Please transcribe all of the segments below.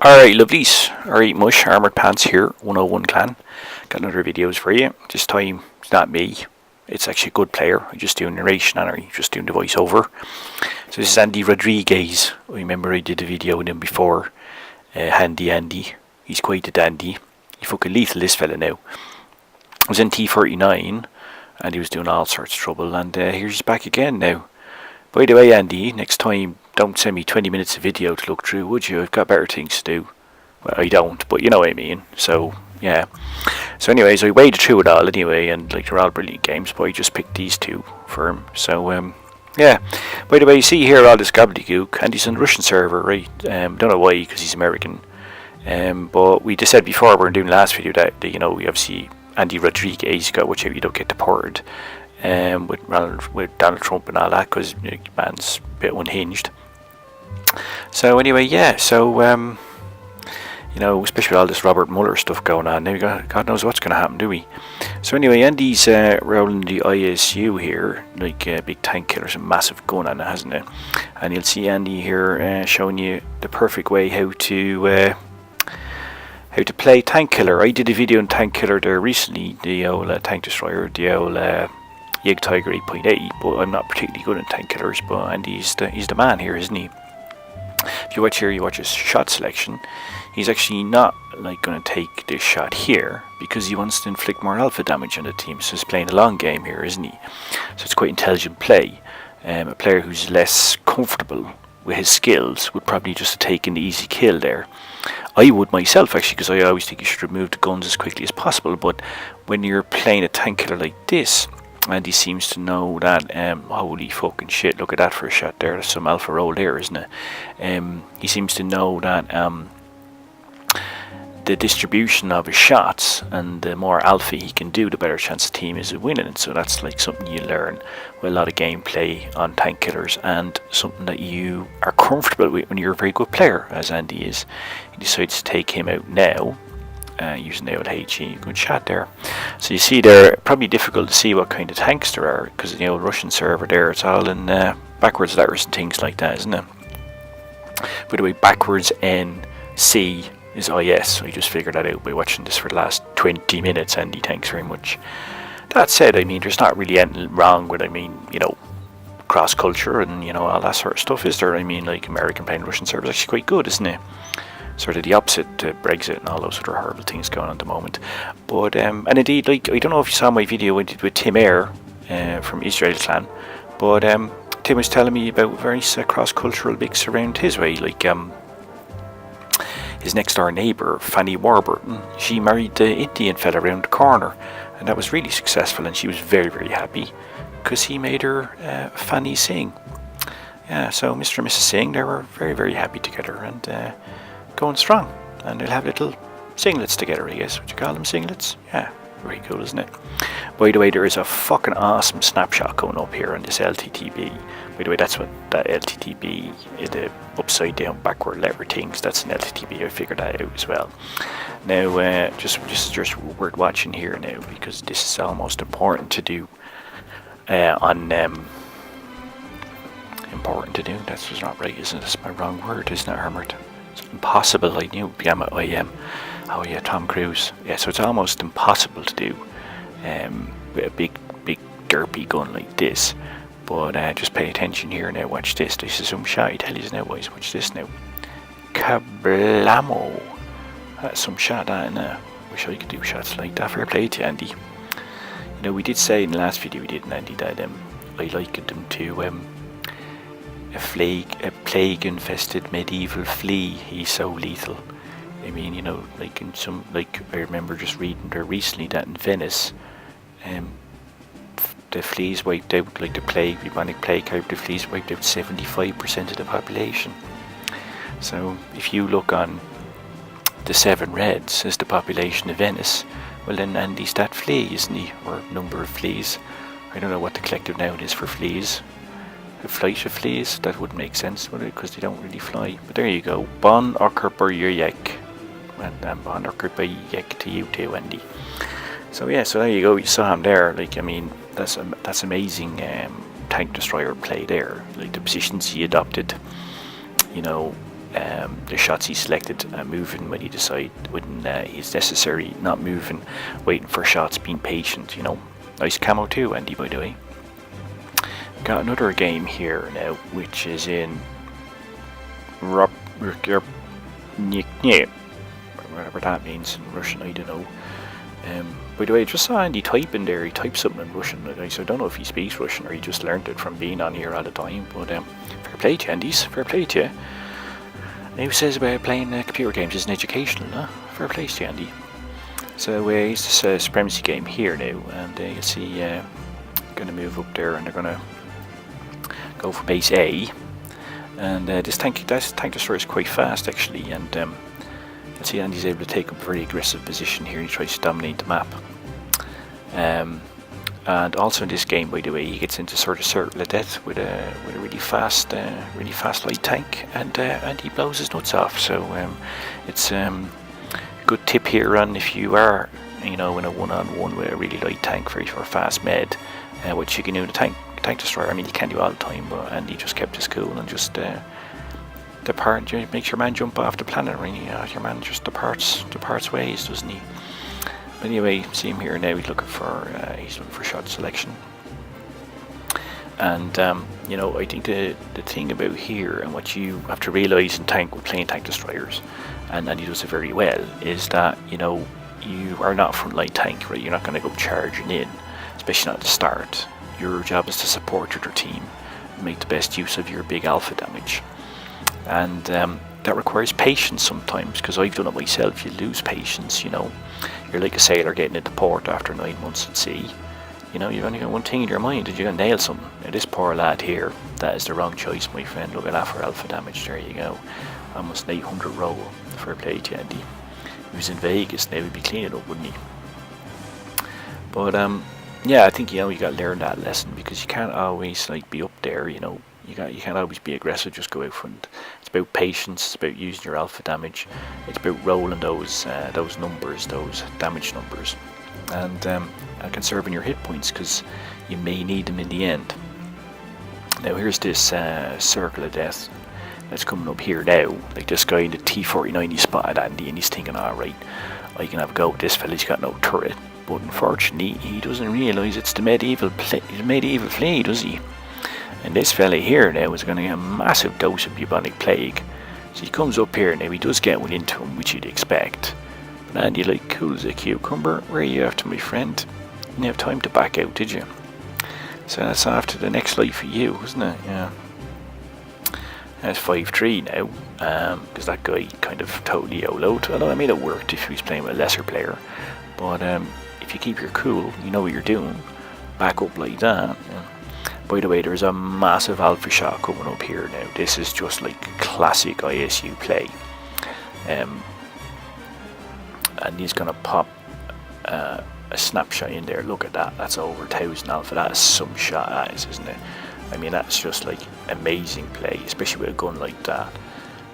Alright, lovelies. Alright, Mush, Armoured Pants here, 101 Clan. Got another videos for you. This time, it's not me. It's actually a good player. I'm just doing narration and I'm just doing the voiceover. So this is Andy Rodriguez. I remember I did a video with him before. Handy Andy. He's quite a dandy. He's fucking lethal, this fella now. I was in T39 and he was doing all sorts of trouble, and here's back again now. By the way, Andy, next time don't send me 20 minutes of video to look through, would you? I've got better things to do. Well, I don't, but you know what I mean. So yeah. So anyways, I waded through it all anyway, and like they're all brilliant games, but I just picked these two for him. So yeah. By the way, you see here all this gobbledygook, and he's on the Russian server, right? Don't know why, because he's American. But we just said before, we were doing the last video that we obviously Andy Rodriguez, you got to watch out you don't get deported. With Donald Trump and all that, because man's a bit unhinged. So anyway, yeah. So especially with all this Robert Mueller stuff going on now, God knows what's going to happen, do we? So anyway, Andy's rolling the ISU here, like a big tank killer, some massive gun on it, hasn't it? And you'll see Andy here showing you the perfect way how to play tank killer. I did a video on tank killer there recently, the old tank destroyer, the old Yig Tiger 8.8, but I'm not particularly good at tank killers, but Andy's the man here, isn't he? If you watch here, you watch his shot selection. He's actually not like going to take this shot here because he wants to inflict more alpha damage on the team, so he's playing a long game here, isn't he? So it's quite intelligent play. A player who's less comfortable with his skills would probably just take an easy kill there. I would myself, actually, because I always think you should remove the guns as quickly as possible, but when you're playing a tank killer like this, and he seems to know that, holy fucking shit, look at that for a shot there, there's some alpha roll there, isn't it? He seems to know that the distribution of his shots, and the more alpha he can do, the better chance the team is of winning. And so that's like something you learn with a lot of gameplay on tank killers, and something that you are comfortable with when you're a very good player, as Andy is. He decides to take him out now. Using the old HE, good shot there. So you see there, probably difficult to see what kind of tanks there are, because the old Russian server there, it's all in backwards letters and things like that, isn't it? By the way, backwards NC is IS, I just figured that out by watching this for the last 20 minutes, Andy, thanks very much. That said, I mean, there's not really anything wrong with, cross culture and, all that sort of stuff, is there? I mean, like, American playing Russian server is actually quite good, isn't it? Sort of the opposite to Brexit and all those other horrible things going on at the moment. But and indeed, like, I don't know if you saw my video I did with Tim Eyre from Israel Clan, but Tim was telling me about various cross-cultural mix around his way, like his next door neighbour, Fanny Warburton, she married the Indian fella around the corner, and that was really successful, and she was very, very happy because he made her Fanny Singh. Yeah, so Mr. and Mrs. Singh, they were very, very happy together, and going strong, and they'll have little singlets together, I guess. Would you call them singlets? Yeah, very cool, isn't it? By the way, there is a fucking awesome snapshot going up here on this LTTB. By the way, that's what that LTTB is, the upside down backward lever things. That's an LTTB. I figured that out as well. Now, just worth watching here now, because this is almost important to do. Important to do. That's not right, isn't it? That's my wrong word, isn't it, Armoured? It's impossible. I knew. I am. Oh yeah, Tom Cruise. Yeah, so it's almost impossible to do with a big derpy gun like this. But just pay attention here now. Watch this. This is some shot. I tell you now, boys. Watch this now. Kablamo. That's some shot. Wish I could do shots like that. Fair play to Andy. We did say in the last video we did, Andy, that I likened them to a plague-infested medieval flea. He's so lethal. I mean, like in some, like I remember just reading there recently that in Venice, the fleas wiped out, like the plague, bubonic plague, the fleas wiped out 75% of the population. So if you look on the 7 Reds as the population of Venice, well then Andy's that flea, isn't he? Or number of fleas. I don't know what the collective noun is for fleas. A flight of fleas, that wouldn't make sense, would it? Because they don't really fly. But there you go. Bon Ockerberjek. And Bon Ockerberjek to you too, Andy. So yeah, so there you go. You saw him there. Like, I mean, that's amazing tank destroyer play there. Like the positions he adopted. the shots he selected, moving when he decide when he's necessary, not moving, waiting for shots, being patient. You know, nice camo too, Andy, by the way. Got another game here now, which is in whatever that means in Russian, I don't know. By the way, I just saw Andy typing there. He typed something in Russian. So I don't know if he speaks Russian or he just learned it from being on here all the time. But fair play to you, Andy's. Fair play to you. And he says about playing computer games isn't educational, huh? Fair play to you, Andy. So it's this supremacy game here now, and you see, going to move up there, and they're going to go for base A. And this tank destroyer is quite fast actually, and you see Andy's able to take up a very aggressive position here. He tries to dominate the map. And also in this game, by the way, he gets into sort of circle of death with a really fast light tank, and he blows his nuts off. So it's a good tip here on if you are, you know, in a one-on-one with a really light tank, very fast med, what you can do in a tank destroyer. I mean, you can't do all the time, but Andy just kept his cool and just makes your man jump off the planet. Really, your man just departs ways, doesn't he? But anyway, see him here now. He's looking for shot selection, and you know, I think the thing about here and what you have to realise in playing tank destroyers, and he does it very well, is that you know you are not a frontline tank, right? You're not going to go charging in, especially not at the start. Your job is to support your team, make the best use of your big alpha damage, and that requires patience sometimes, because I've done it myself. You lose patience, you know. You're like a sailor getting into port after 9 months at sea. You know, you've only got one thing in your mind, and you're going to nail something. Now this poor lad here, that is the wrong choice, my friend. Look at that for alpha damage, there you go. Almost an 800 roll for a play to Andy. If he was in Vegas, now he'd be cleaning up, wouldn't he? But yeah, I think, you know, you got to learn that lesson, because you can't always like be up there, you know. You can't always be aggressive, just go out front. It's about patience, it's about using your alpha damage, it's about rolling those numbers, those damage numbers, and conserving your hit points, because you may need them in the end. Now here's this circle of death that's coming up here now. Like this guy in the T-49, he spotted Andy, and he's thinking, alright, I can have a go with this fella, he's got no turret. But unfortunately, he doesn't realise it's the medieval Flea, does he? And this fella here now is going to get a massive dose of bubonic plague. So he comes up here, now he does get one into him, which you'd expect. But Andy, like cool as a cucumber, where are you after, my friend? You didn't have time to back out, did you? So that's after the next life for you, isn't it? Yeah. That's 5-3 now, because that guy kind of totally YOLO'd. Although I mean, it worked if he was playing with a lesser player. But if you keep your cool, you know what you're doing, back up like that. Yeah. By the way, there's a massive alpha shot coming up here now. This is just like classic ISU play. And he's going to pop a snapshot in there. Look at that. That's over 1,000 alpha. That is some shot, that is, isn't it? I mean, that's just like amazing play, especially with a gun like that.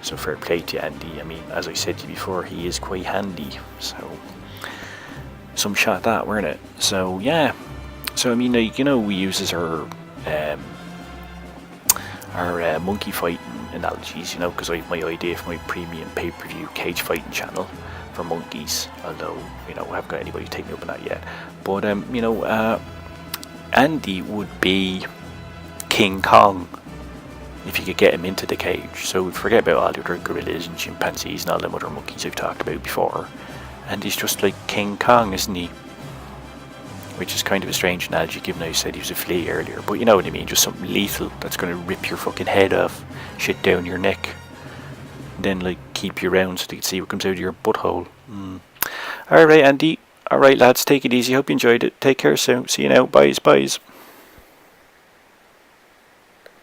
So fair play to Andy. I mean, as I said to you before, he is quite handy. So some shot that, weren't it? So yeah. So I mean, like, you know, we use as our monkey fighting analogies, you know, because I have my idea for my premium pay-per-view cage fighting channel for monkeys, although, you know, I haven't got anybody to take me up on that yet. But you know, Andy would be King Kong if you could get him into the cage. So forget about all the other gorillas and chimpanzees and all them other monkeys I've talked about before. And he's just like King Kong, isn't he? Which is kind of a strange analogy, given I said he was a flea earlier. But you know what I mean, just something lethal that's going to rip your fucking head off, shit down your neck, and then like keep you around so they can see what comes out of your butthole. Alright, Andy. Alright, lads, take it easy. Hope you enjoyed it. Take care soon. See you now. Bye.